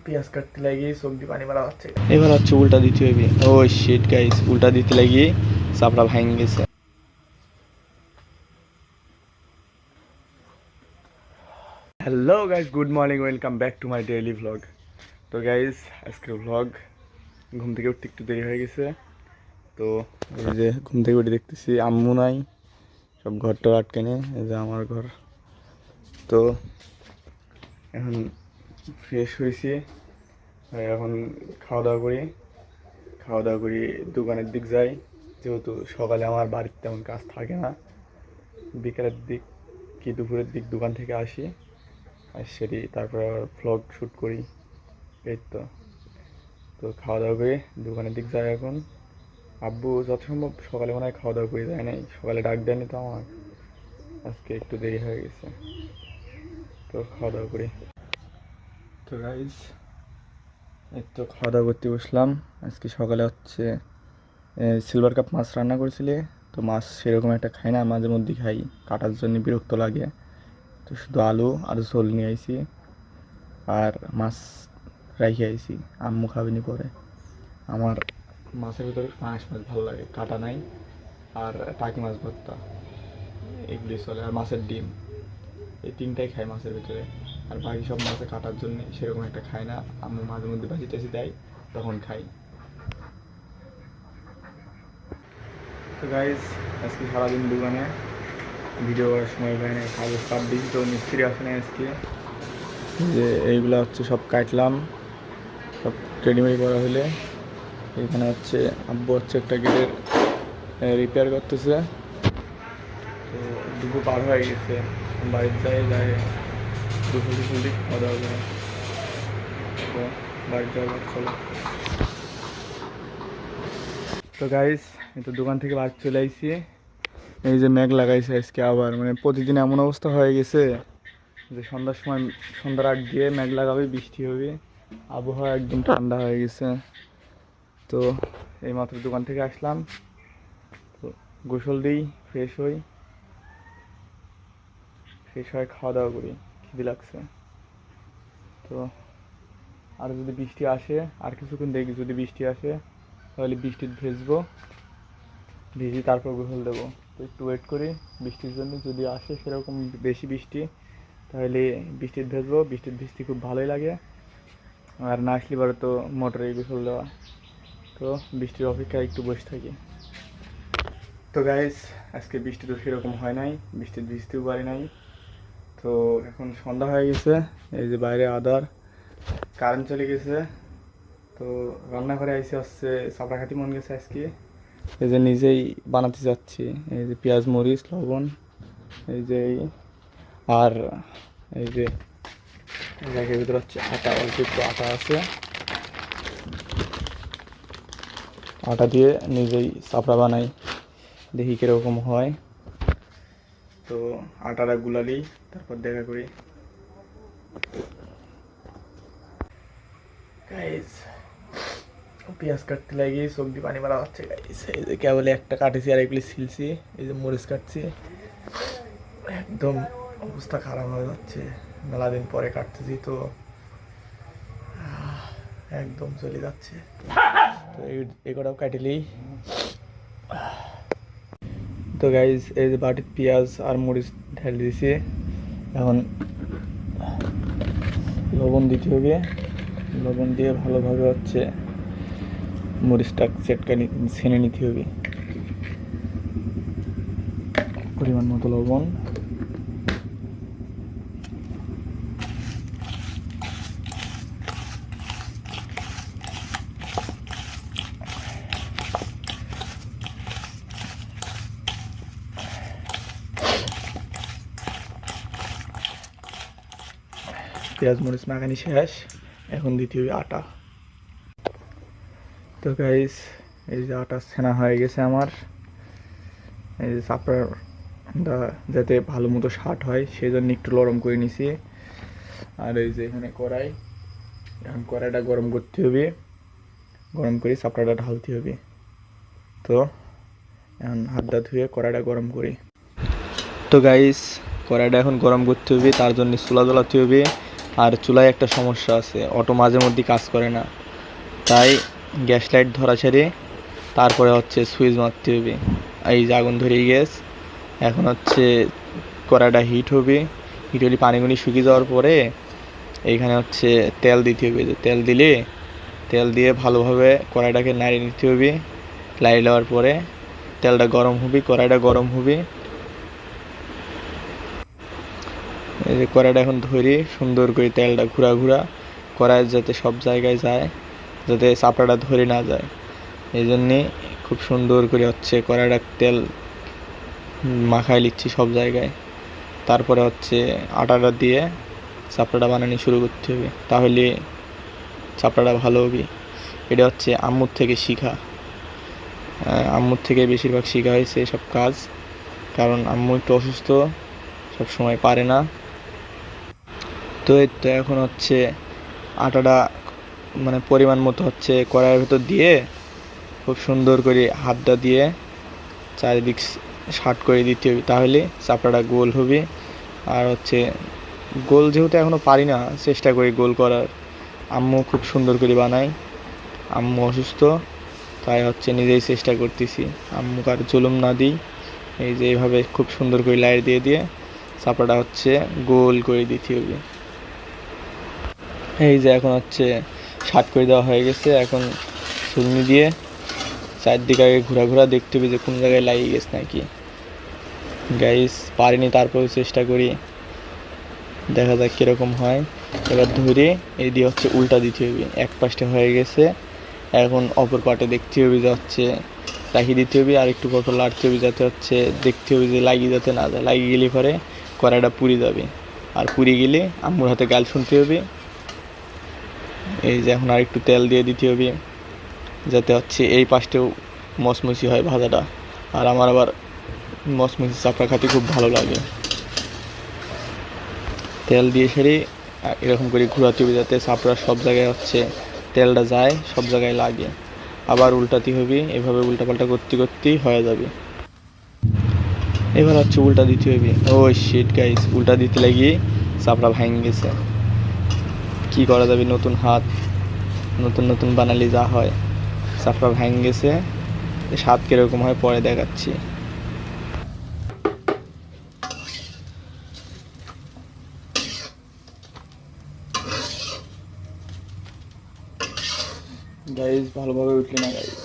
পেঁয়াজ কাটতে লাগিয়ে সবজি পানি মারা যাচ্ছে। এবার হচ্ছে উল্টা দিতে হবে। ও শিট গাইস, উল্টা দিতে লাগিয়ে চাপড়া ভেঙে গেছে। Hello guys, good morning, welcome back to my daily vlog. তো গাইস, আজকের ভ্লগ ঘুম থেকে উঠতে একটু দেরি হয়ে গেছে। তো এই যে ঘুম থেকে উঠে দেখতেছি আম্মু নাই, সব ঘরটা আটকে নিয়ে, এই যে আমার ঘর। তো এখন ফ্রেশ হয়েছি, এখন খাওয়া দাওয়া করি দোকানের দিক যাই, যেহেতু সকালে আমার বাড়িতে তেমন কাজ থাকে না। বিকেলের দিক কি দুপুরের দিক দোকান থেকে আসি, সেটি তারপরে আবার ভ্লগ শ্যুট করি, এই তো। তো খাওয়া দাওয়া করে দোকানের দিক যাই এখন। আব্বু যত সম্ভব সকালে মনে হয় খাওয়া দাওয়া করে যায় নাই, সকালে ডাক দেয়নি তো আমার, আজকে একটু দেরি হয়ে গেছে। তো খাওয়া দাওয়া করি। তো গাইজ, এই তো খাওয়া দাওয়া করতে বসলাম। আজকে সকালে হচ্ছে সিলভার কাপ মাছ রান্না করেছিলে। তো মাছ সেরকম একটা খাই না, মাঝে মধ্যে খাই, কাটার জন্য বিরক্ত লাগে। তো শুধু আলু আর ঝোল নিয়ে আইছি, আর মাছ রাইখে আইছি, আম্মু খাবেনি পরে। আমার মাছের ভিতরে পাঙাশ মাছ ভালো লাগে, কাটা নাই, আর টাকি মাছ ভর্তা, এগুলি চলে, আর মাছের ডিম, এই তিনটাই খাই মাছের ভিতরে। আর বাকি সব মাছে কাটার জন্য সেরকম একটা খাই না, আম্মু মাঝে মধ্যে ভাজি টাজি দেয়, তখন খাই। তো গাইজ, আজকে সারাদিন দোকানে ভিডিও করার সময় এখানে কাগজ কাট দিয়েছি, তো মিস্ত্রি আসে না আজকে। যে এইগুলো হচ্ছে সব কাটলাম, সব রেডিমেড করা হলে এখানে হচ্ছে আব্বু হচ্ছে একটা গেটের রিপেয়ার করতেছে। তো দুপুর পার হয়ে গেছে, বাড়িতে যায় দুপুর খাওয়া দাওয়া করে। তো বাড়িতে যাওয়ার চলো। তো গাইস, এই তো দোকান থেকে বাড়ি চলে আইছি। এই যে মেঘ লাগাইছে আজকে আবার, মানে প্রতিদিন এমন অবস্থা হয়ে গেছে যে সন্ধ্যার আগ দিয়ে মেঘ লাগাবে, বৃষ্টি হবে, আবহাওয়া একদম ঠান্ডা হয়ে গেছে। তো এইমাত্র দোকান থেকে আসলাম, তো গোসল দিই, ফ্রেশ হয়ে খাওয়া দাওয়া করি, খিদে লাগছে। তো আর যদি বৃষ্টি আসে, আর কিছুক্ষণ দেখি, যদি বৃষ্টি আসে তাহলে বৃষ্টির ভিজি তারপর গোসল দেবো। তো একটু ওয়েট করি বৃষ্টির জন্য, যদি আসে সেরকম বেশি বৃষ্টি তাহলে বৃষ্টির ভিজবো, বৃষ্টির ভিজতে খুব ভালোই লাগে। আর না আসলে পরে তো মোটরে গোসল দেওয়া। তো বৃষ্টির অপেক্ষায় একটু বসে থাকি। তো গাইস, আজকে বৃষ্টি তো সেরকম হয় নাই, বৃষ্টির ভিজতেও পারি নাই। তো এখন সন্ধ্যা হয়ে গেছে, এই যে বাইরে আদার কারেন্ট চলে গেছে। তো রান্নাঘরে আইসে হচ্ছে চাপড়া খাতি মন গেছে আজকে, এই যে নিজেই বানাতে যাচ্ছি। এই যে পেঁয়াজ মরিচ লবণ, এই যে আর এই যে ব্যাগের ভিতরে হচ্ছে আটা, অল্প একটু আটা আছে, আটা দিয়ে নিজেই চাপড়া বানাই, দেখি কীরকম হয়। তো আটাটা গুলালি তারপর দেখা করি। গাইস, পেঁয়াজ কাটতে লাগিয়ে সবজি পানি মারা হচ্ছে গাইস। এই যে কেবল একটা কাটেছি, আর এগুলি ছিলছি, এই যে মরিচ কাটছি, একদম অবস্থা খারাপ হয়ে যাচ্ছে, মেলা দিন পরে কাটতেছি তো একদম চলে যাচ্ছে। তো এই কটাও কাটিলেই। তো গাইজ, এই যে বাটির পেঁয়াজ আর মরিচ ঢেলে দিয়েছি, এখন লবণ দিতে হবে, লবণ দিয়ে ভালোভাবে হচ্ছে মরিচটা ছেনে নিতে হবে, পরিমাণ মতো লবণ। পেঁয়াজ মরিচ মাখানি শেষ, এখন দিতে হবে আটা। তো গাইস, এই যে আটা ছেনা হয়ে গেছে আমার, এই যে চাপড়াটা যাতে ভালো মতো শার্ট হয় সেই জন্য একটু নরম করে নিছি। আর এই যে এখানে কড়াই, এখন কড়াইটা গরম করতে হবে, গরম করে চাপড়াটা ঢালতে হবে। তো এখন হাতটা ধুয়ে কড়াইটা গরম করি। তো গাইস, কড়াইটা এখন গরম করতে হবে, তার জন্য চুলা জ্বালাতে হবে, আর চুলায় একটা সমস্যা আছে, অটো মাঝে মধ্যে কাজ করে না, তাই গ্যাস লাইট ধরা ছেড়ে তারপরে হচ্ছে সুইচ মারতে হবে। এই যে আগুন ধরে গেছে, এখন হচ্ছে কড়াইটা হিট হবে। হিট হলে পানিগুলি শুকিয়ে যাওয়ার পরে এইখানে হচ্ছে তেল দিতে হবে। যে তেল দিলে তেল দিয়ে ভালোভাবে কড়াইটাকে নাড়িয়ে নিতে হবে। নাড়িয়ে নেওয়ার পরে তেলটা গরম হবে, কড়াইটা গরম হবে। এই যে কড়াইটা এখন ধরে সুন্দর করে তেলটা ঘুরা ঘুরা কড়াই যাতে সব জায়গায় যায়, যাতে চাপড়াটা ধরে না যায়, এই জন্যে খুব সুন্দর করে হচ্ছে কড়াইটা তেল মাখাই নিচ্ছি সব জায়গায়। তারপরে হচ্ছে আটাটা দিয়ে চাপড়াটা বানানো শুরু করতে হবে, তাহলে চাপড়াটা ভালো হবে। এটা হচ্ছে আম্মুর থেকে শিখা। আম্মুর থেকে বেশিরভাগ শেখা হয়েছে এসব কাজ, কারণ আম্মু একটু অসুস্থ, সব সময় পারে না। তো এই তো এখন হচ্ছে আটাটা মানে পরিমাণ মতো হচ্ছে কড়াইয়ের ভেতর দিয়ে খুব সুন্দর করে হাতটা দিয়ে চারিদিক শার্ট করে দিতে হবে, তাহলে চাপড়াটা গোল হবে। আর হচ্ছে গোল যেহেতু এখনও পারি না, চেষ্টা করি গোল করার। আম্মু খুব সুন্দর করে বানায়, আম্মু অসুস্থ, তাই হচ্ছে নিজেই চেষ্টা করতেছি আম্মুকে আর জুলুম না দিই। এই যে এইভাবে খুব সুন্দর করে লাইট দিয়ে দিয়ে চাপড়াটা হচ্ছে গোল করে দিতে হবে। এই যে এখন হচ্ছে শার্ট করে দেওয়া হয়ে গেছে, এখন ছুলনি দিয়ে চারদিকে আগে ঘোরা ঘোরা দেখতে হবে যে কোন জায়গায় লাগিয়ে গেছে নাকি। গাইস পারিনি, তারপরেও চেষ্টা করি, দেখা যাক কীরকম হয়। এবার ধরে এই দিয়ে হচ্ছে উল্টা দিতে হবে। এক পাশটা হয়ে গেছে, এখন অপর পাটে দেখতে হবে যে হচ্ছে রাখিয়ে দিতে হবে, আর একটু পর লাড়তে হবে, যাতে হচ্ছে দেখতে হবে যে লাগিয়ে যাতে না যায়। লাগিয়ে গেলে পরে কড়াইটা পুড়ে যাবে, আর পুড়ে গেলে আম্মুর হাতে গাল শুনতে হবে। এই যে এখন আর একটু তেল দিয়ে দিতে হবে, যাতে হচ্ছে এই পাশটাও মচমচি হয় ভাজাটা। আর আমার আবার মচমচি চাপড়া খেতে খুব ভালো লাগে। তেল দিয়ে সেরে এরকম করে ঘোরাতে হবে, যাতে চাপড়া সব জায়গায় হচ্ছে তেলটা যায়, সব জায়গায় লাগে। আবার উল্টাতে হবে, এভাবে উল্টাপাল্টা করতে করতেই হয়ে যাবে। এবার হচ্ছে উল্টা দিতে হবে। ও শিট গাইস, উল্টা দিতে লাগিয়ে চাপড়া ভেঙে গেছে। কি করা যাবে, নতুন হাত, নতুন নতুন বানালে যা হয়। চাপড়া ভেঙে গেছে, স্বাদ কীরকম হয় পরে দেখাচ্ছি। গাইস ভালোভাবে উঠলে না গাইস।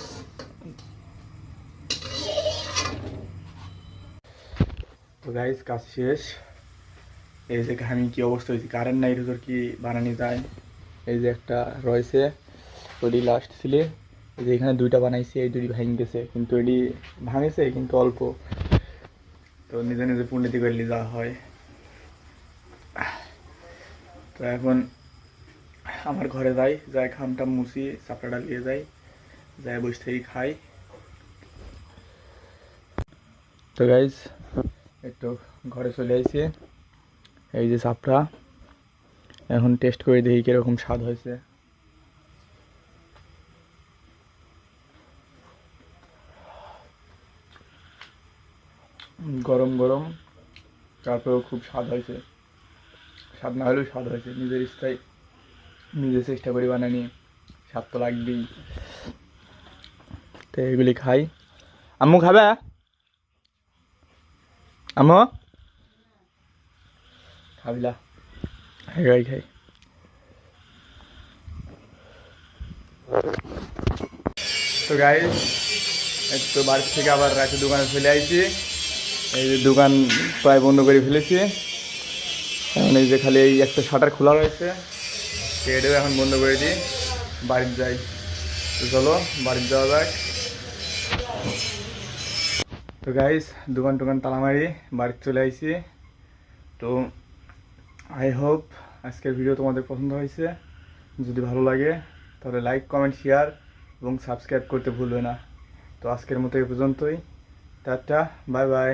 তো গাইস কাজ শেষ। এই যে আমি কি অবস্থা হয়েছে, কারেন্ট নাই, রোজর কি বানানি যায়। এই যে একটা রয়েছে, ওটি লাস্ট ছিলে। এই যে এখানে দুইটা বানাইছি, এই দুটি ভেঙে গেছে, কিন্তু এটি ভাঙেছে কিন্তু অল্প। তো নিজে নিজে পূর্ণতি করলে যা হয়। তো এখন আমার ঘরে যাই, যাই খামটা মুছি, চাপড়াটা নিয়ে যাই, যাই বসে থেকে খাই। তো গাইজ একটু ঘরে চলে আইছি, এই যে চাপড়া, এখন টেস্ট করে দেখি কিরকম স্বাদ হয়েছে। গরম গরম, তারপরেও খুব স্বাদ হয়েছে। স্বাদ না হলেও স্বাদ হয়েছে, নিজের ইচ্ছায় নিজে চেষ্টা করি বানানি, স্বাদ তো লাগবেই। তো এগুলি খাই। আম্মু খাবে? আম্মু খাবিলা? এগাই খাই। তো গাইজ একটু বাড়ির থেকে আবার রাতে দোকানে চলে আইছি। এই যে দোকান প্রায় বন্ধ করে ফেলেছি, এখন এই যে খালি এই একটা শাটার খোলা রয়েছে, এটাও এখন বন্ধ করে দিই, বাড়ির যাই। তো চলো বাড়ির যাওয়া যাক। তো গাইজ দোকান টোকান তালা মারি বাড়িতে চলে আইছি। তো আই হোপ আজকের ভিডিও তোমাদের পছন্দ হয়েছে। যদি ভালো লাগে তাহলে লাইক কমেন্ট শেয়ার এবং সাবস্ক্রাইব করতে ভুলবে না। তো আজকের মতো এই পর্যন্তই, টাটা, বাই বাই।